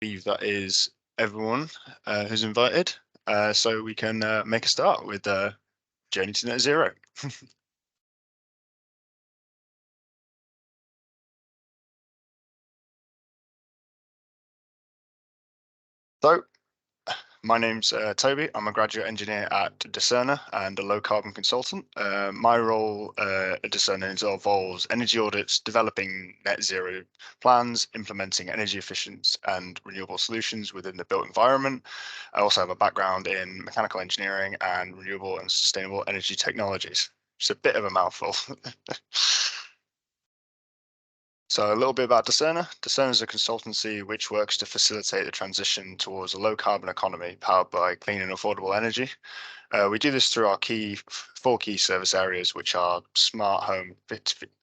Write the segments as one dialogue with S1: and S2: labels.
S1: believe that is everyone who's invited. So we can make a start with Journey to Net Zero. So my name's Toby. I'm a graduate engineer at Discerner and a low carbon consultant. My role at Discerner involves energy audits, developing net zero plans, implementing energy efficient and renewable solutions within the built environment. I also have a background in mechanical engineering and renewable and sustainable energy technologies. It's a bit of a mouthful. So a little bit about Discerner. Discerner is a consultancy which works to facilitate the transition towards a low carbon economy powered by clean and affordable energy. We do this through our four key service areas, which are smart home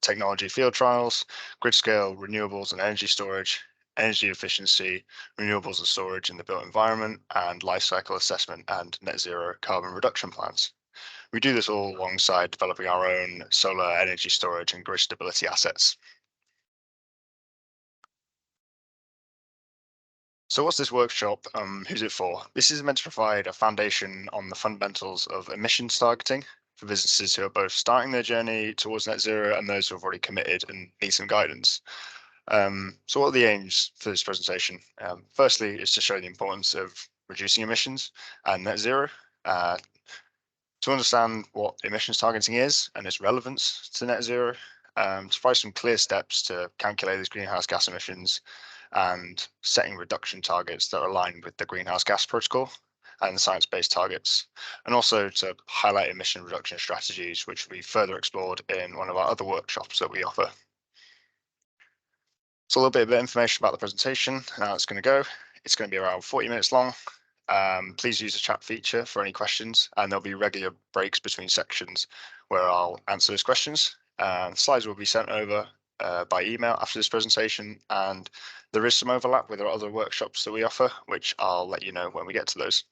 S1: technology field trials, grid scale renewables and energy storage, energy efficiency, renewables and storage in the built environment, and life cycle assessment and net zero carbon reduction plans. We do this all alongside developing our own solar energy storage and grid stability assets. So what's this workshop? Who's it for? This is meant to provide a foundation on the fundamentals of emissions targeting for businesses who are both starting their journey towards net zero and those who have already committed and need some guidance. So what are the aims for this presentation? Firstly, is to show the importance of reducing emissions and net zero, to understand what emissions targeting is and its relevance to net zero, to provide some clear steps to calculate these greenhouse gas emissions and setting reduction targets that are aligned with the Greenhouse Gas Protocol and the science-based targets, and also to highlight emission reduction strategies, which will be further explored in one of our other workshops that we offer. So a little bit of information about the presentation and how it's going to go. It's going to be around 40 minutes long. Please use the chat feature for any questions, and there'll be regular breaks between sections where I'll answer those questions. Slides will be sent over by email after this presentation, and there is some overlap with our other workshops that we offer, which I'll let you know when we get to those.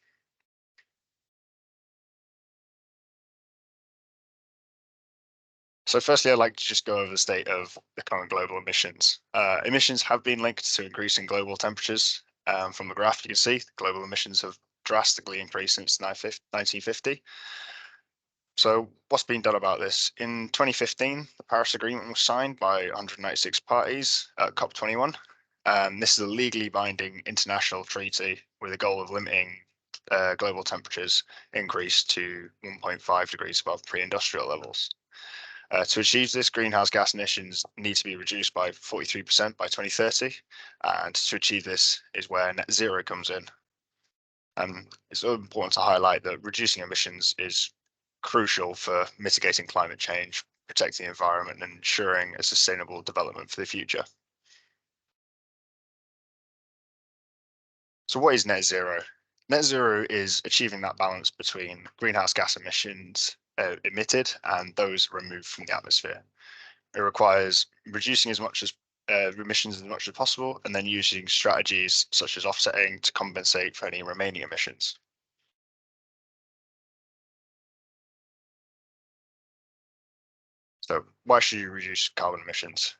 S1: So firstly, I'd like to just go over the state of the current global emissions. Emissions have been linked to increasing global temperatures. From the graph, you can see global emissions have drastically increased since 1950. So what's been done about this? In 2015, the Paris Agreement was signed by 196 parties at COP21. This is a legally binding international treaty with a goal of limiting global temperatures increase to 1.5 degrees above pre-industrial levels. To achieve this, greenhouse gas emissions need to be reduced by 43% by 2030. And to achieve this is where net zero comes in. It's important to highlight that reducing emissions is crucial for mitigating climate change, protecting the environment, and ensuring a sustainable development for the future. So what is net zero? Net zero is achieving that balance between greenhouse gas emissions emitted and those removed from the atmosphere. It requires reducing as much as emissions as much as possible, and then using strategies such as offsetting to compensate for any remaining emissions. So why should you reduce carbon emissions?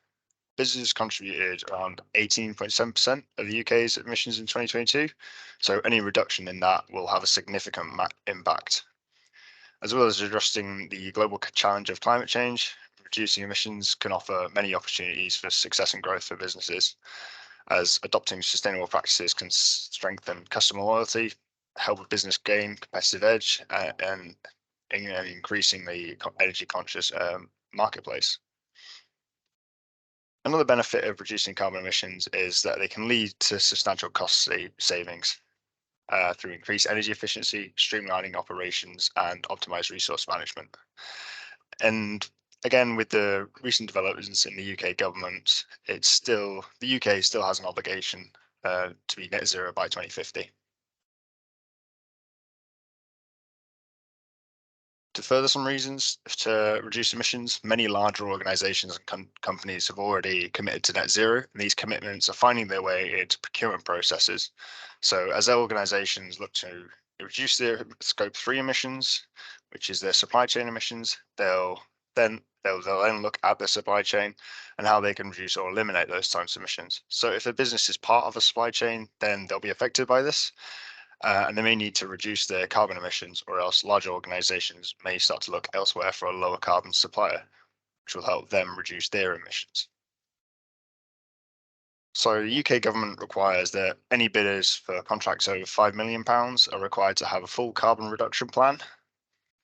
S1: Businesses contributed around 18.7% of the UK's emissions in 2022. So any reduction in that will have a significant impact. As well as addressing the global challenge of climate change, reducing emissions can offer many opportunities for success and growth for businesses, as adopting sustainable practices can strengthen customer loyalty, help a business gain competitive edge, and increasing the energy conscious marketplace. Another benefit of reducing carbon emissions is that they can lead to substantial cost savings through increased energy efficiency, streamlining operations, and optimized resource management. And again, with the recent developments in the UK government, the UK still has an obligation to be net zero by 2050. To further some reasons to reduce emissions, many larger organizations and companies have already committed to net zero, and these commitments are finding their way into procurement processes. So as organizations look to reduce their scope 3 emissions, which is their supply chain emissions, they'll then They'll then look at the supply chain and how they can reduce or eliminate those types of emissions. So if a business is part of a supply chain, then they'll be affected by this, and they may need to reduce their carbon emissions, or else larger organizations may start to look elsewhere for a lower carbon supplier, which will help them reduce their emissions. So the UK government requires that any bidders for contracts over £5 million are required to have a full carbon reduction plan.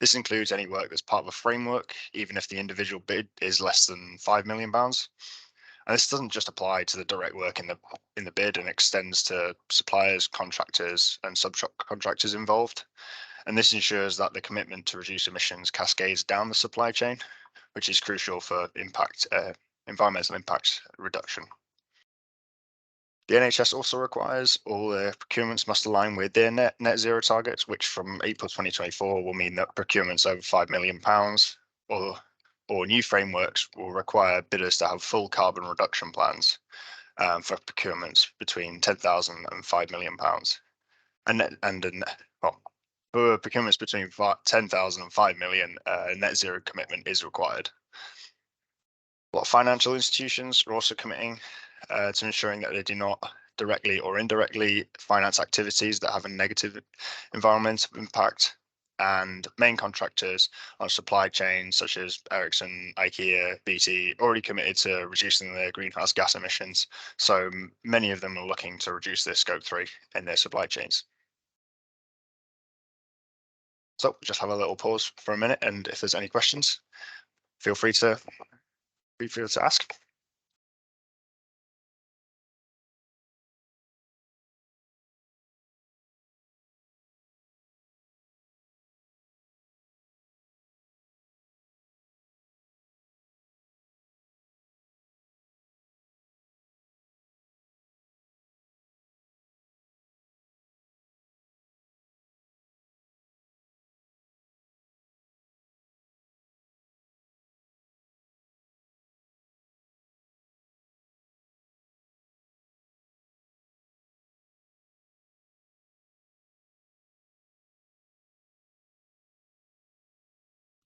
S1: This includes any work that's part of a framework, even if the individual bid is less than £5 million. And this doesn't just apply to the direct work in the bid, and extends to suppliers, contractors, and subcontractors involved. And this ensures that the commitment to reduce emissions cascades down the supply chain, which is crucial for environmental impact reduction. The NHS also requires all their procurements must align with their net zero targets, which from April 2024 will mean that procurements over £5 million or new frameworks will require bidders to have full carbon reduction plans for procurements between £10,000 and £5 million. Well, for procurements between 10,000 and 5 million, net zero commitment is required. A lot of financial institutions are also committing to ensuring that they do not directly or indirectly finance activities that have a negative environmental impact. And main contractors on supply chains such as Ericsson, IKEA, BT already committed to reducing their greenhouse gas emissions. So many of them are looking to reduce their scope 3 in their supply chains. So just have a little pause for a minute, and if there's any questions, feel free to ask.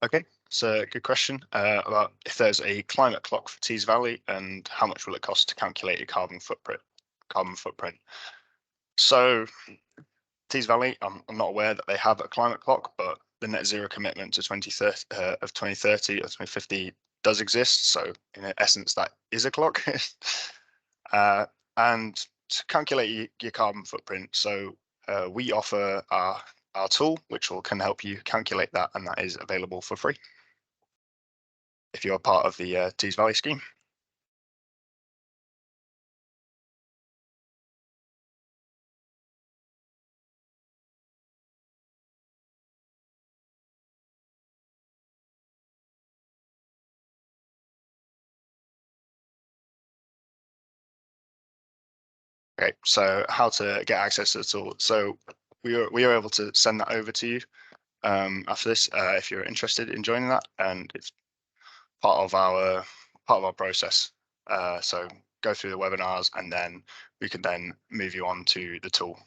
S1: Okay, so good question about if there's a climate clock for Tees Valley and how much will it cost to calculate a carbon footprint. So Tees Valley, I'm not aware that they have a climate clock, but the net zero commitment to 2030 of 2030 or 2050 does exist. So in essence, that is a clock. uh, and to calculate your carbon footprint, so we offer our tool, which can help you calculate that, and that is available for free if you're part of the Tees Valley scheme. Okay, so how to get access to the tool. So we are able to send that over to you after this if you're interested in joining that, and it's part of our process. So go through the webinars, and then we can then move you on to the tool.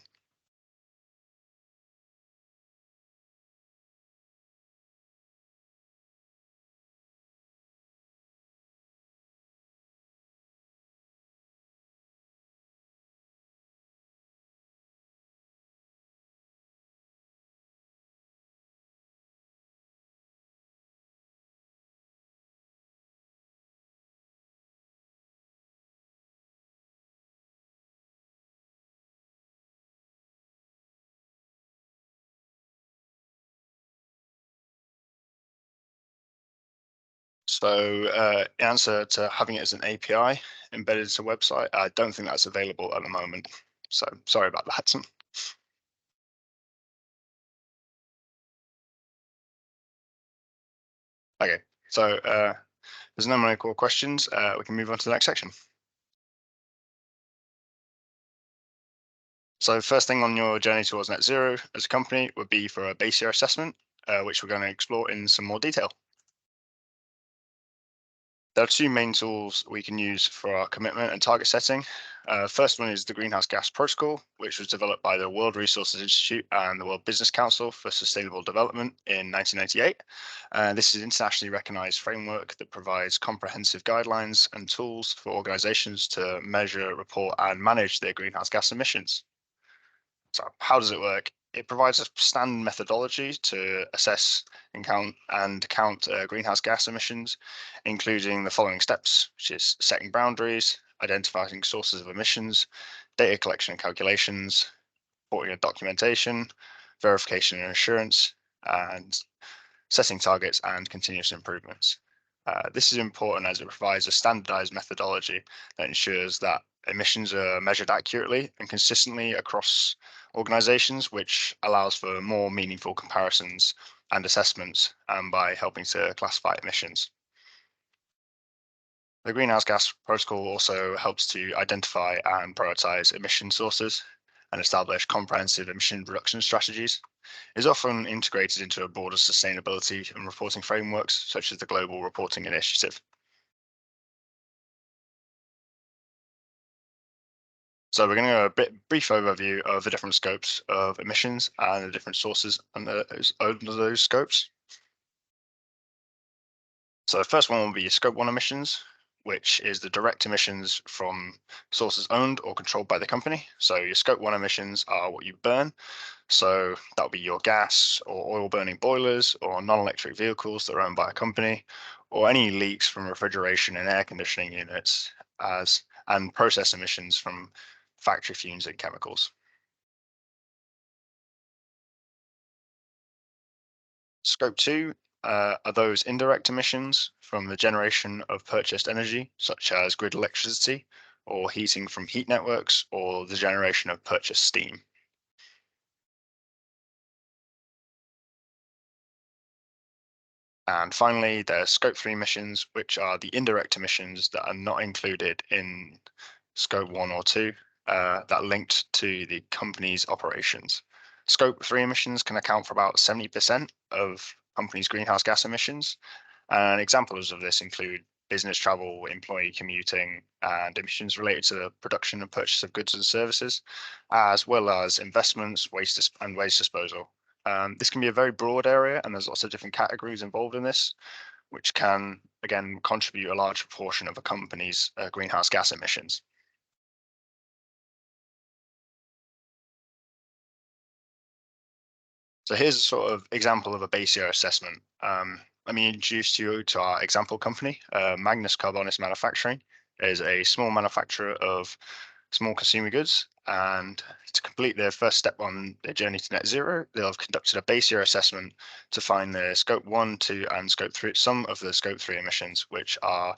S1: So in answer to having it as an API embedded into a website, I don't think that's available at the moment. So sorry about that. Okay, so there's no more questions. We can move on to the next section. So first thing on your journey towards net zero as a company would be for a base year assessment, which we're going to explore in some more detail. There are two main tools we can use for our commitment and target setting. First one is the Greenhouse Gas Protocol, which was developed by the World Resources Institute and the World Business Council for Sustainable Development in 1998. This is an internationally recognized framework that provides comprehensive guidelines and tools for organizations to measure, report, and manage their greenhouse gas emissions. So how does it work? It provides a standard methodology to assess and count greenhouse gas emissions, including the following steps, which is setting boundaries, identifying sources of emissions, data collection and calculations, reporting and documentation, verification and assurance, and setting targets and continuous improvements. This is important as it provides a standardized methodology that ensures that emissions are measured accurately and consistently across organizations, which allows for more meaningful comparisons and assessments by helping to classify emissions. The Greenhouse Gas Protocol also helps to identify and prioritize emission sources and establish comprehensive emission reduction strategies. Is often integrated into a broader sustainability and reporting frameworks, such as the Global Reporting Initiative. So we're going to go a brief overview of the different scopes of emissions and the different sources under those scopes. So the first one will be Scope 1 emissions, which is the direct emissions from sources owned or controlled by the company. So your Scope 1 emissions are what you burn. So that'll be your gas or oil burning boilers or non-electric vehicles that are owned by a company, or any leaks from refrigeration and air conditioning units and process emissions from factory fumes and chemicals. Scope 2 are those indirect emissions from the generation of purchased energy, such as grid electricity or heating from heat networks or the generation of purchased steam. And finally, there's Scope 3 emissions, which are the indirect emissions that are not included in Scope 1 or 2 that linked to the company's operations. Scope 3 emissions can account for about 70% of companies' greenhouse gas emissions. And examples of this include business travel, employee commuting, and emissions related to the production and purchase of goods and services, as well as investments, and waste disposal. This can be a very broad area, and there's lots of different categories involved in this, which can, again, contribute a large proportion of a company's greenhouse gas emissions. So here's a sort of example of a base year assessment. Let me introduce you to our example company. Magnus Carbonis Manufacturing is a small manufacturer of small consumer goods. And to complete their first step on their journey to net zero, they'll have conducted a base year assessment to find the Scope 1, 2, and Scope 3, some of the Scope 3 emissions, which are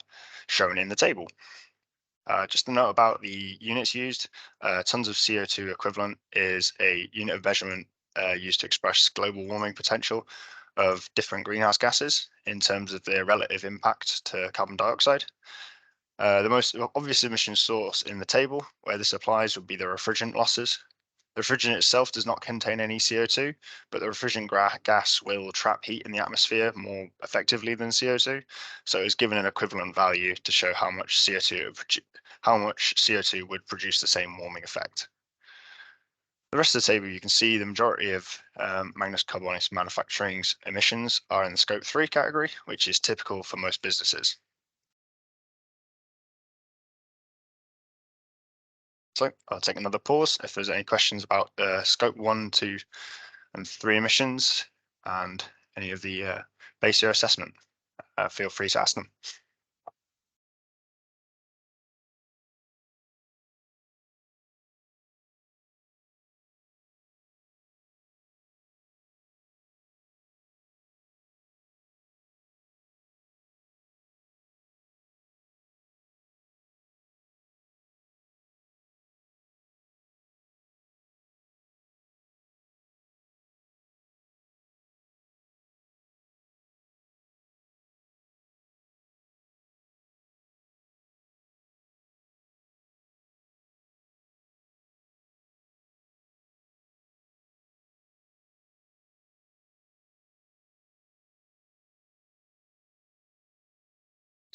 S1: shown in the table. Just a note about the units used. Tons of CO2 equivalent is a unit of measurement used to express global warming potential of different greenhouse gases in terms of their relative impact to carbon dioxide. The most obvious emission source in the table where this applies would be the refrigerant losses. The refrigerant itself does not contain any CO2, but the refrigerant gas will trap heat in the atmosphere more effectively than CO2. So it's given an equivalent value to show how much CO2 would produce the same warming effect. The rest of the table, you can see the majority of Magnus Carbonis Manufacturing's emissions are in the Scope 3 category, which is typical for most businesses. So I'll take another pause. If there's any questions about Scope 1, 2, and 3 emissions and any of the base year assessment, feel free to ask them.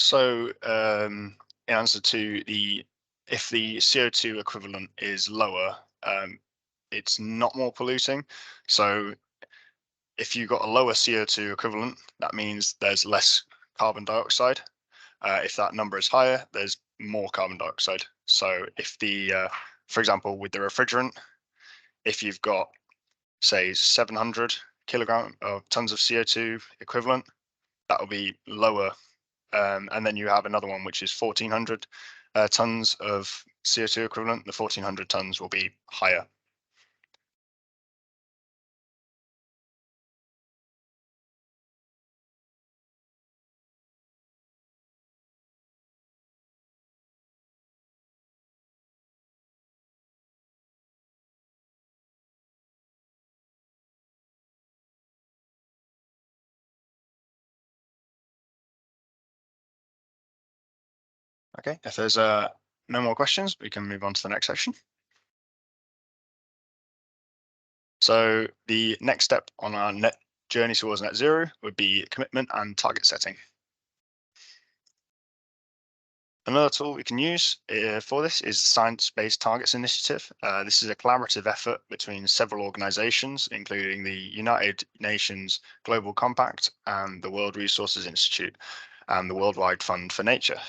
S1: So, in answer to if the CO2 equivalent is lower, it's not more polluting. So, if you've got a lower CO2 equivalent, that means there's less carbon dioxide. If that number is higher, there's more carbon dioxide. So, for example, with the refrigerant, if you've got, say, 700 kilogram of tons of CO2 equivalent, that will be lower. And then you have another one which is 1400 tons of CO2 equivalent. The 1400 tons will be higher. Okay, if there's no more questions, we can move on to the next section. So the next step on our net journey towards net zero would be commitment and target setting. Another tool we can use for this is the Science-Based Targets Initiative. This is a collaborative effort between several organizations, including the United Nations Global Compact and the World Resources Institute and the Worldwide Fund for Nature,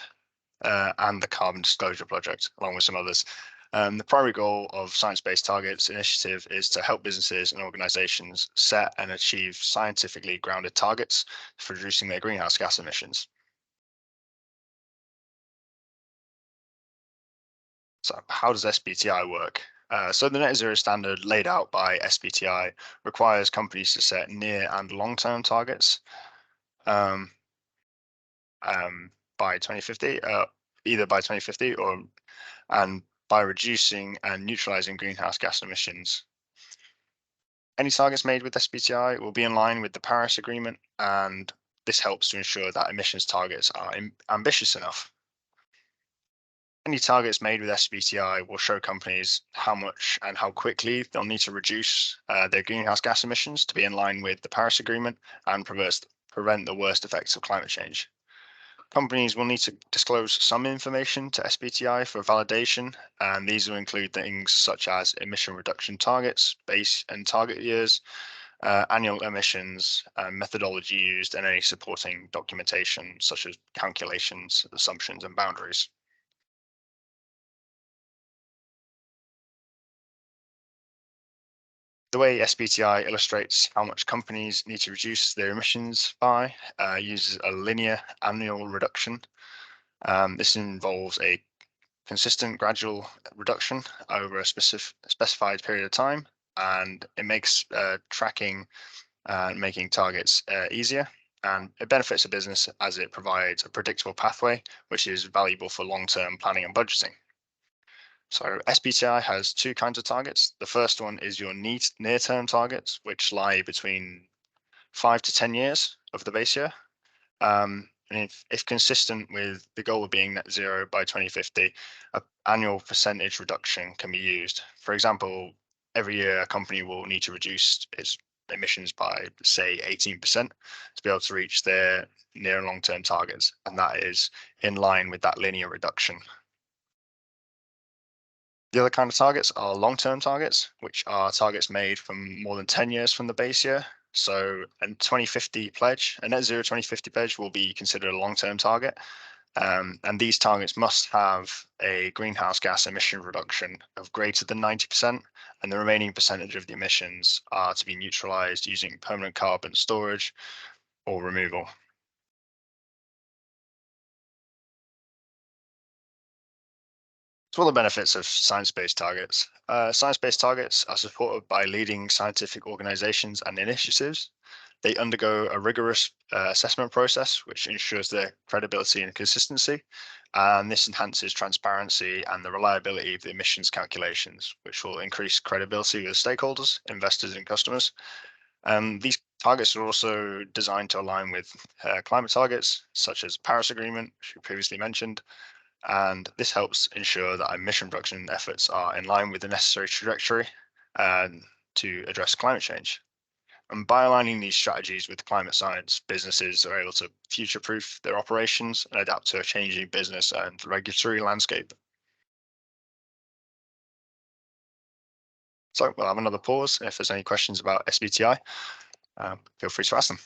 S1: and the Carbon Disclosure Project, along with some others. The primary goal of Science-Based Targets Initiative is to help businesses and organizations set and achieve scientifically grounded targets for reducing their greenhouse gas emissions. So how does SBTI work? So the net zero standard laid out by SBTI requires companies to set near and long-term targets um, by 2050, either by 2050 and by reducing and neutralizing greenhouse gas emissions. Any targets made with SBTI will be in line with the Paris Agreement, and this helps to ensure that emissions targets are ambitious enough. Any targets made with SBTI will show companies how much and how quickly they'll need to reduce their greenhouse gas emissions to be in line with the Paris Agreement and prevent the worst effects of climate change. Companies will need to disclose some information to SBTI for validation, and these will include things such as emission reduction targets, base and target years, annual emissions, methodology used, and any supporting documentation such as calculations, assumptions, and boundaries. The way SBTI illustrates how much companies need to reduce their emissions by uses a linear annual reduction. This involves a consistent gradual reduction over a specified period of time, and it makes tracking and making targets easier. And it benefits a business as it provides a predictable pathway, which is valuable for long-term planning and budgeting. So SBTI has two kinds of targets. The first one is your near-term targets, which lie between 5 to 10 years of the base year. And if consistent with the goal of being net zero by 2050, an annual percentage reduction can be used. For example, every year a company will need to reduce its emissions by, say, 18% to be able to reach their near and long-term targets. And that is in line with that linear reduction. The other kind of targets are long-term targets, which are targets made from more than 10 years from the base year. So a 2050 pledge, a net zero 2050 pledge will be considered a long-term target. And these targets must have a greenhouse gas emission reduction of greater than 90%, and the remaining percentage of the emissions are to be neutralized using permanent carbon storage or removal. So what are the benefits of science-based targets? Science-based targets are supported by leading scientific organizations and initiatives. They undergo a rigorous assessment process, which ensures their credibility and consistency. And this enhances transparency and the reliability of the emissions calculations, which will increase credibility with stakeholders, investors, and customers. These targets are also designed to align with climate targets, such as Paris Agreement, which we previously mentioned, and this helps ensure that emission reduction efforts are in line with the necessary trajectory to address climate change. And by aligning these strategies with climate science, businesses are able to future-proof their operations and adapt to a changing business and regulatory landscape. So we'll have another pause. If there's any questions about SBTI, feel free to ask them.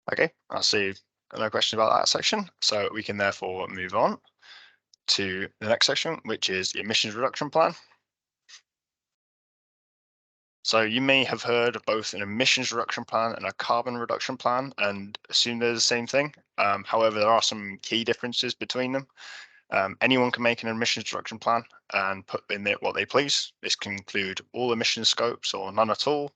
S1: Okay, I see no question about that section. So we can therefore move on to the next section, which is the emissions reduction plan. So you may have heard of both an emissions reduction plan and a carbon reduction plan and assume they're the same thing. However, there are some key differences between them. Anyone can make an emissions reduction plan and put in it what they please. This can include all emission scopes or none at all,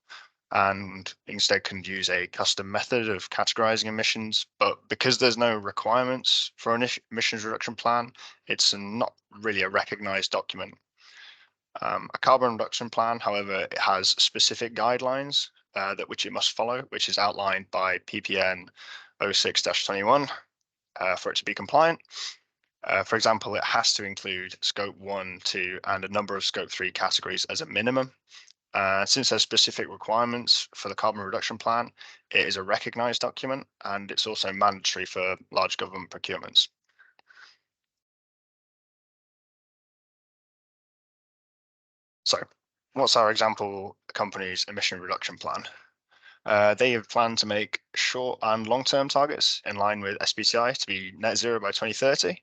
S1: and instead can use a custom method of categorizing emissions. But because there's no requirements for an emissions reduction plan, it's not really a recognized document. A carbon reduction plan, however, it has specific guidelines that which it must follow, which is outlined by PPN 06-21 for it to be compliant. For example, it has to include scope 1, 2, and a number of scope 3 categories as a minimum. Since there's specific requirements for the carbon reduction plan, it is a recognized document and it's also mandatory for large government procurements. So, what's our example company's emission reduction plan? They have planned to make short and long-term targets in line with SBTI to be net zero by 2030.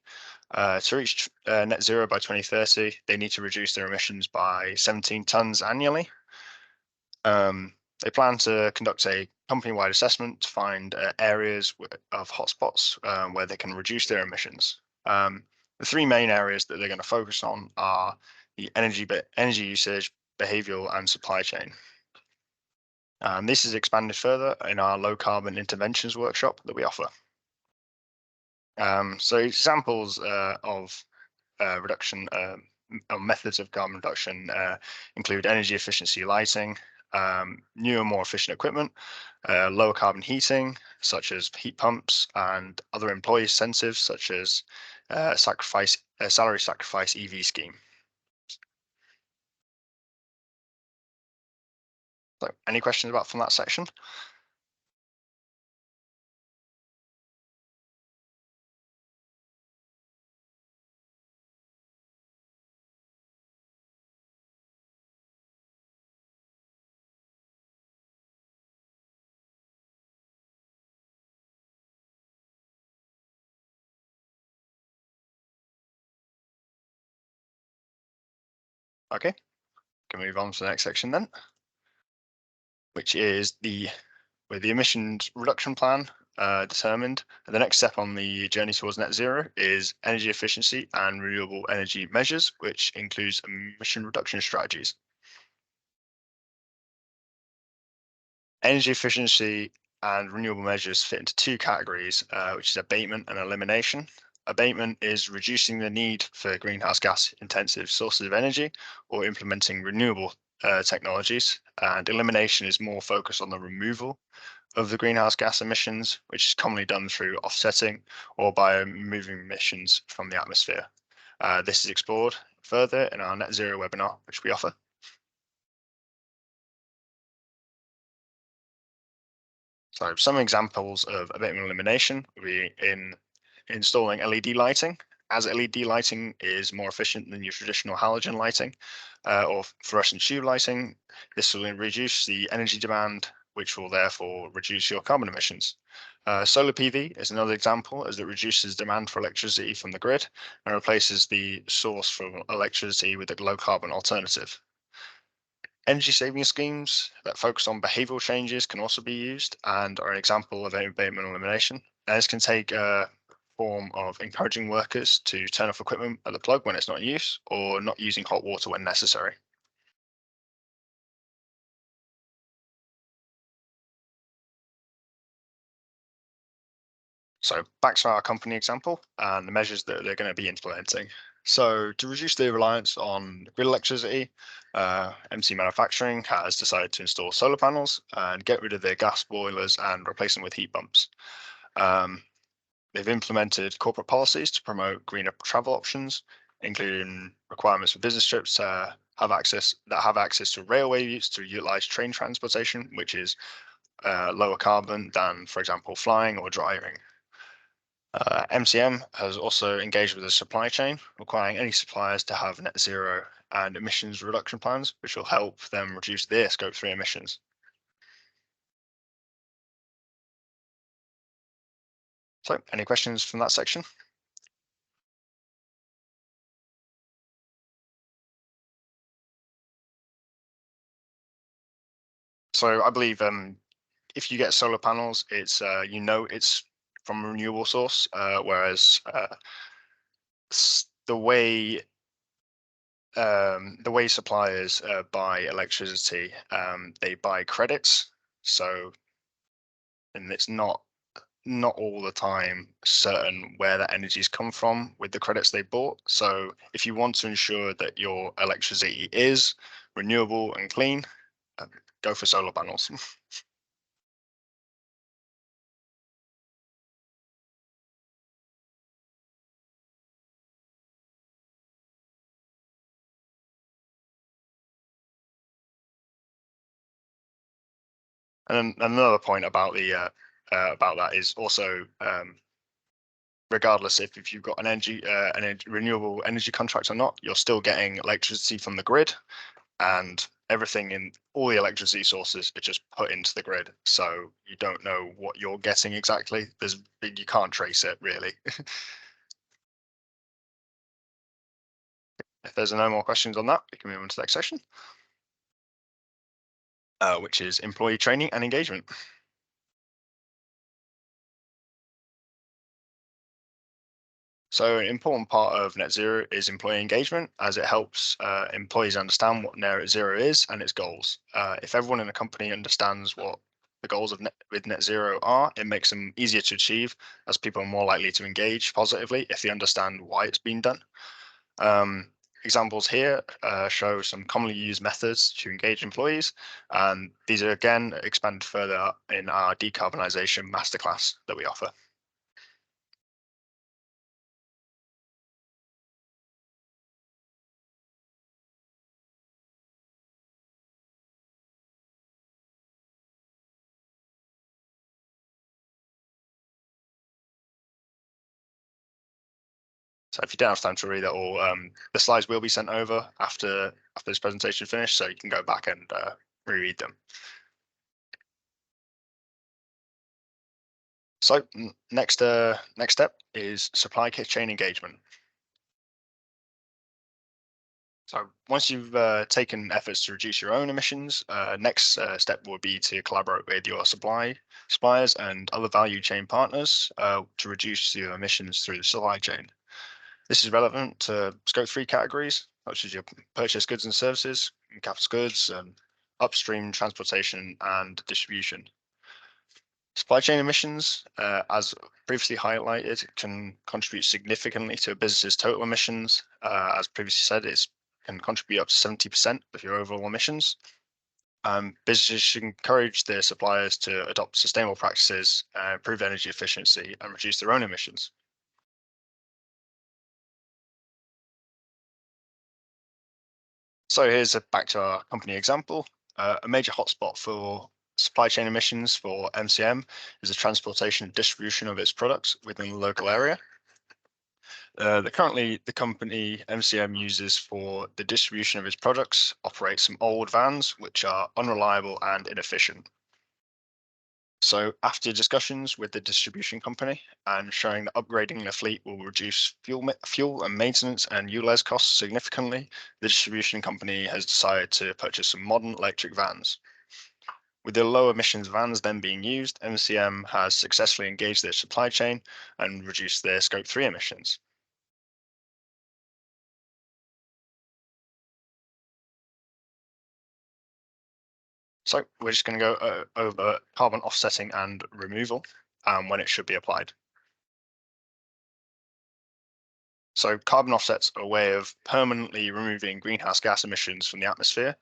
S1: To reach net zero by 2030, they need to reduce their emissions by 17 tons annually. They plan to conduct a company-wide assessment to find areas of hotspots where they can reduce their emissions. The three main areas that they're going to focus on are the energy usage, behavioral, and supply chain. This is expanded further in our low carbon interventions workshop that we offer. So examples of reduction methods of carbon reduction include energy efficiency lighting, new and more efficient equipment, lower carbon heating, such as heat pumps, and other employee incentives, such as salary sacrifice EV scheme. So, any questions about from that section? Okay, can move on to the next section then, which is with the emissions reduction plan determined. The next step on the journey towards net zero is energy efficiency and renewable energy measures, which includes emission reduction strategies. Energy efficiency and renewable measures fit into two categories, which is abatement and elimination. Abatement is reducing the need for greenhouse gas intensive sources of energy or implementing renewable technologies, and elimination is more focused on the removal of the greenhouse gas emissions, which is commonly done through offsetting or by removing emissions from the atmosphere. This is explored further in our net zero webinar, which we offer. So some examples of abatement elimination would be in installing LED lighting, as LED lighting is more efficient than your traditional halogen lighting or fluorescent tube lighting. This will reduce the energy demand, which will therefore reduce your carbon emissions. Solar PV is another example, as it reduces demand for electricity from the grid and replaces the source for electricity with a low carbon alternative. Energy saving schemes that focus on behavioral changes can also be used and are an example of abatement elimination. Now, this can take a form of encouraging workers to turn off equipment at the plug when it's not in use or not using hot water when necessary. So back to our company example and the measures that they're going to be implementing. So to reduce their reliance on grid electricity, MC Manufacturing has decided to install solar panels and get rid of their gas boilers and replace them with heat pumps. Um, they've implemented corporate policies to promote greener travel options, including requirements for business trips to have access to railway routes to utilize train transportation, which is lower carbon than, for example, flying or driving. MCM has also engaged with the supply chain, requiring any suppliers to have net zero and emissions reduction plans, which will help them reduce their scope 3 emissions. So, any questions from that section? So, I believe if you get solar panels, it's it's from a renewable source, whereas the way suppliers buy electricity, they buy credits. So, and it's not all the time certain where that energy's come from with the credits they bought. So if you want to ensure that your electricity is renewable and clean, go for solar panels. And then another point about the about that is also regardless if you've got an renewable energy contract or not, you're still getting electricity from the grid, and everything in all the electricity sources are just put into the grid, so you don't know what you're getting exactly. You can't trace it really. If there's no more questions on that, we can move on to the next section, which is employee training and engagement. So an important part of net zero is employee engagement, as it helps employees understand what net zero is and its goals. If everyone in a company understands what the goals of net zero are, it makes them easier to achieve, as people are more likely to engage positively if they understand why it's being done. Examples here show some commonly used methods to engage employees, and these are again expanded further in our decarbonisation masterclass that we offer. So if you don't have time to read it all, the slides will be sent over after this presentation finished, so you can go back and reread them. So next step is supply chain engagement. So once you've taken efforts to reduce your own emissions, next step will be to collaborate with your suppliers and other value chain partners to reduce your emissions through the supply chain. This is relevant to scope 3 categories, such as your purchase goods and services, capital goods, and upstream transportation and distribution. Supply chain emissions, as previously highlighted, can contribute significantly to a business's total emissions. As previously said, it can contribute up to 70% of your overall emissions. Businesses should encourage their suppliers to adopt sustainable practices, improve energy efficiency, and reduce their own emissions. So here's back to our company example. A major hotspot for supply chain emissions for MCM is the transportation and distribution of its products within the local area. Currently, the company MCM uses for the distribution of its products operates some old vans, which are unreliable and inefficient. So after discussions with the distribution company and showing that upgrading the fleet will reduce fuel and maintenance and utilize costs significantly, the distribution company has decided to purchase some modern electric vans. With the low emissions vans then being used, MCM has successfully engaged their supply chain and reduced their scope 3 emissions. So we're just going to go over carbon offsetting and removal and when it should be applied. So carbon offsets are a way of permanently removing greenhouse gas emissions from the atmosphere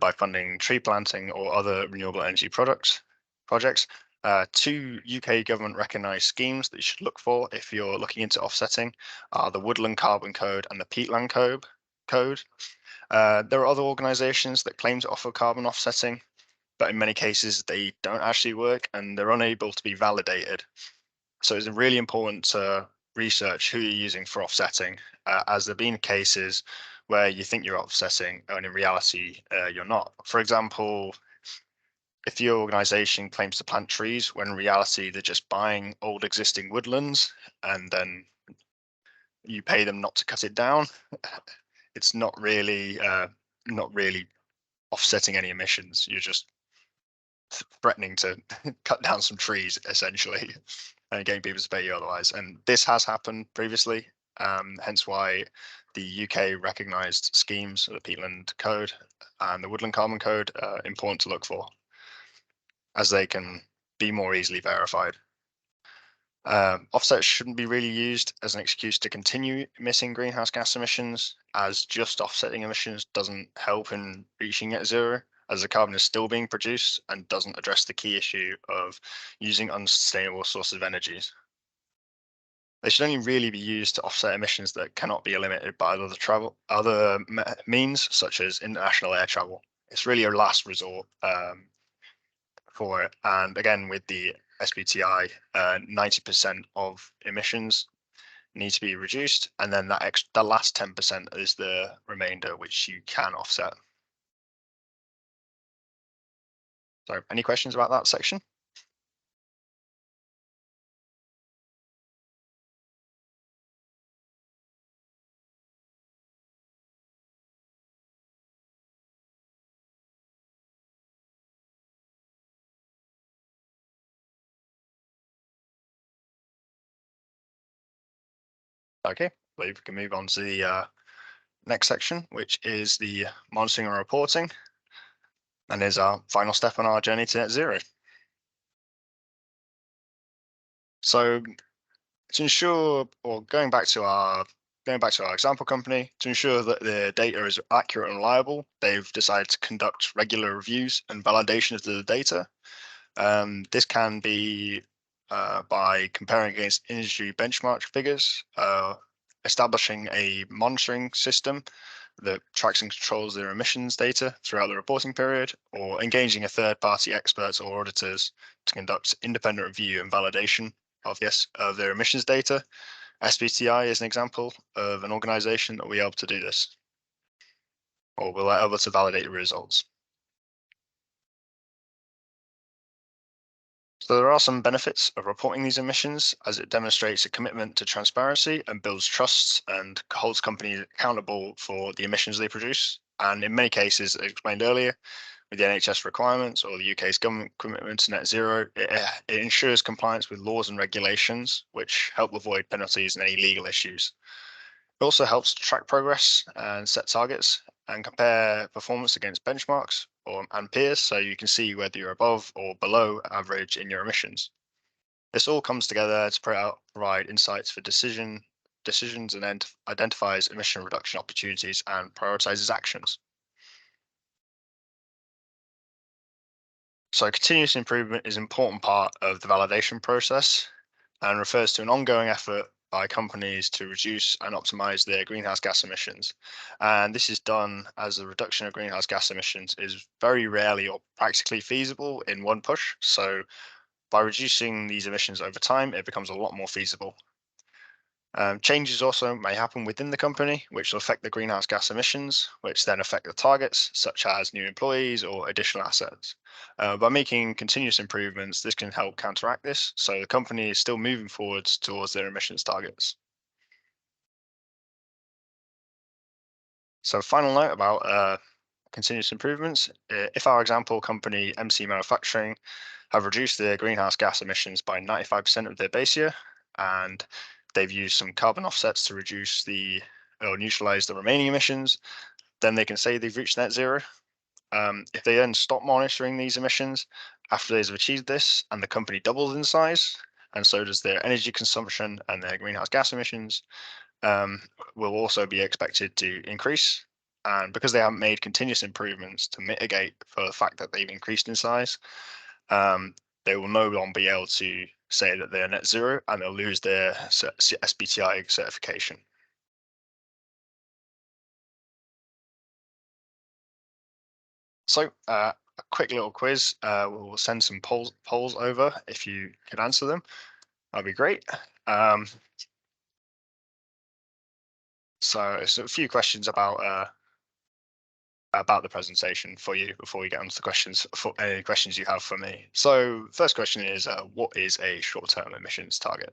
S1: by funding tree planting or other renewable energy projects. Two UK government recognised schemes that you should look for if you're looking into offsetting are the Woodland Carbon Code and the Peatland Code. There are other organisations that claim to offer carbon offsetting, but in many cases they don't actually work and they're unable to be validated. So it's really important to research who you're using for offsetting, as there have been cases where you think you're offsetting and in reality you're not. For example, if your organization claims to plant trees when in reality they're just buying old existing woodlands and then you pay them not to cut it down, it's not really offsetting any emissions. You're just threatening to cut down some trees essentially and getting people to pay you otherwise. And this has happened previously, hence why the UK recognised schemes, the Peatland Code and the Woodland Carbon Code, are important to look for, as they can be more easily verified. Offsets shouldn't be really used as an excuse to continue emitting greenhouse gas emissions, as just offsetting emissions doesn't help in reaching net zero, as the carbon is still being produced and doesn't address the key issue of using unsustainable sources of energies. They should only really be used to offset emissions that cannot be eliminated by other means, such as international air travel. It's really a last resort for it. And again, with the SBTI, 90% of emissions need to be reduced, and then the last 10% is the remainder, which you can offset. So, any questions about that section? Okay, we can move on to the next section, which is the monitoring and reporting, and is our final step on our journey to net zero. So to ensure, or going back to our example company, to ensure that the data is accurate and reliable, they've decided to conduct regular reviews and validation of the data. This can be by comparing against industry benchmark figures, establishing a monitoring system that tracks and controls their emissions data throughout the reporting period, or engaging a third-party experts or auditors to conduct independent review and validation of their emissions data. SBTI is an example of an organization that will be able to do this, or will be able to validate the results. So there are some benefits of reporting these emissions, as it demonstrates a commitment to transparency and builds trust and holds companies accountable for the emissions they produce. And in many cases, as explained earlier, with the NHS requirements or the UK's government commitment to net zero, it ensures compliance with laws and regulations, which help avoid penalties and any legal issues. It also helps to track progress and set targets and compare performance against benchmarks and peers, so you can see whether you're above or below average in your emissions. This all comes together to provide insights for decisions and identifies emission reduction opportunities and prioritizes actions. So continuous improvement is an important part of the validation process and refers to an ongoing effort by companies to reduce and optimize their greenhouse gas emissions. And this is done as the reduction of greenhouse gas emissions is very rarely or practically feasible in one push. So by reducing these emissions over time, it becomes a lot more feasible. Changes also may happen within the company, which will affect the greenhouse gas emissions, which then affect the targets, such as new employees or additional assets. By making continuous improvements, this can help counteract this, so the company is still moving forwards towards their emissions targets. So, final note about continuous improvements. If our example company, MC Manufacturing, have reduced their greenhouse gas emissions by 95% of their base year, and they've used some carbon offsets to reduce or neutralize the remaining emissions, then they can say they've reached net zero. If they then stop monitoring these emissions after they've achieved this and the company doubles in size, and so does their energy consumption and their greenhouse gas emissions, will also be expected to increase. And because they haven't made continuous improvements to mitigate for the fact that they've increased in size, um, they will no longer be able to say that they're net zero, and they'll lose their SBTI certification. So a quick little quiz. We'll send some polls over. If you could answer them, that'd be great. Um, so a few questions about the presentation for you before we get on to the questions, for any questions you have for me. So first question is, what is a short-term emissions target?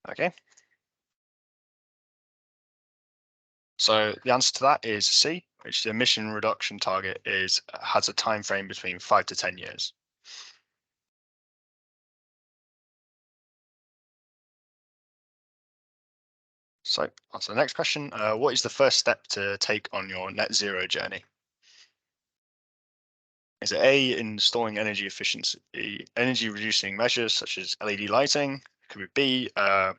S1: Okay, so the answer to that is C, which the emission reduction target is has a time frame between 5 to 10 years. So on to the next question. What is the first step to take on your net zero journey? Is it A, installing energy efficiency, energy reducing measures such as LED lighting? Could it be B,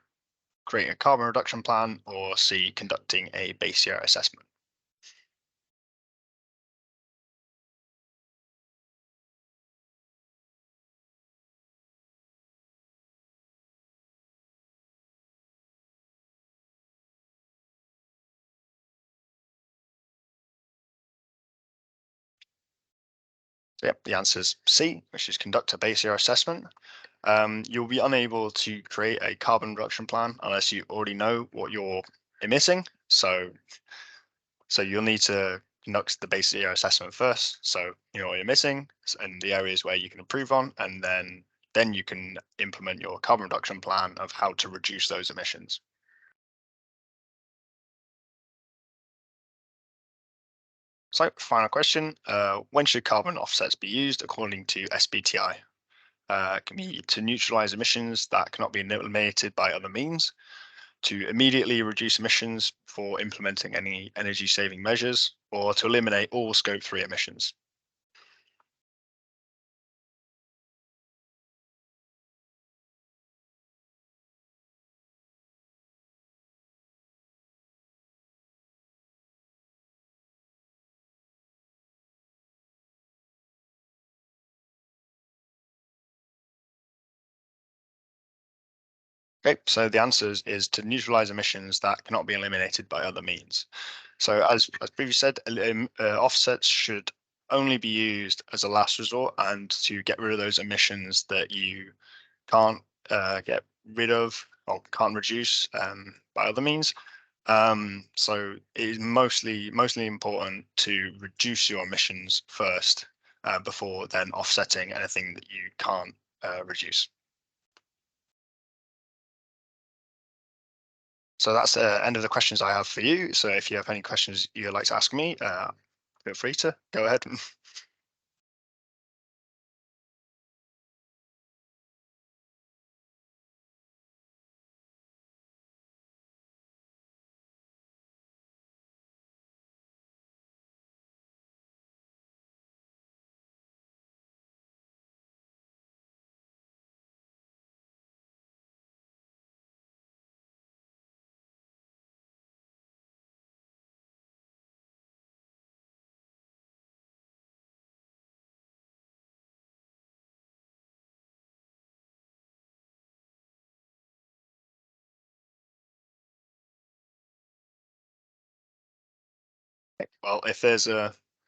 S1: creating a carbon reduction plan, or C, conducting a base year assessment? So yep, the answer is C, which is conduct a base year assessment. You'll be unable to create a carbon reduction plan unless you already know what you're emitting. So you'll need to conduct the base year assessment first. So you know what you're missing and the areas where you can improve on, and then you can implement your carbon reduction plan of how to reduce those emissions. So final question, when should carbon offsets be used according to SBTI? It can be to neutralize emissions that cannot be eliminated by other means, to immediately reduce emissions for implementing any energy saving measures, or to eliminate all scope 3 emissions. Okay, so the answer is to neutralize emissions that cannot be eliminated by other means. So as previously said, offsets should only be used as a last resort and to get rid of those emissions that you can't get rid of or can't reduce by other means. So it is mostly important to reduce your emissions first before then offsetting anything that you can't reduce. So that's the end of the questions I have for you. So if you have any questions you'd like to ask me, feel free to go ahead. Well, if there's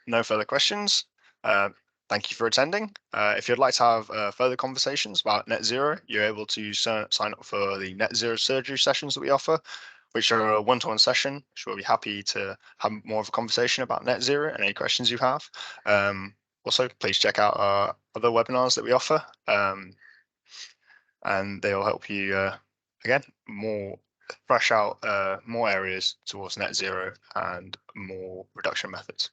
S1: no further questions, uh, thank you for attending. If you'd like to have further conversations about net zero, you're able to sign up for the net zero surgery sessions that we offer, which are a one-to-one session, which we'll be happy to have more of a conversation about net zero and any questions you have. Also, please check out our other webinars that we offer, and they'll help you, again, more thrash out more areas towards net zero and more reduction methods.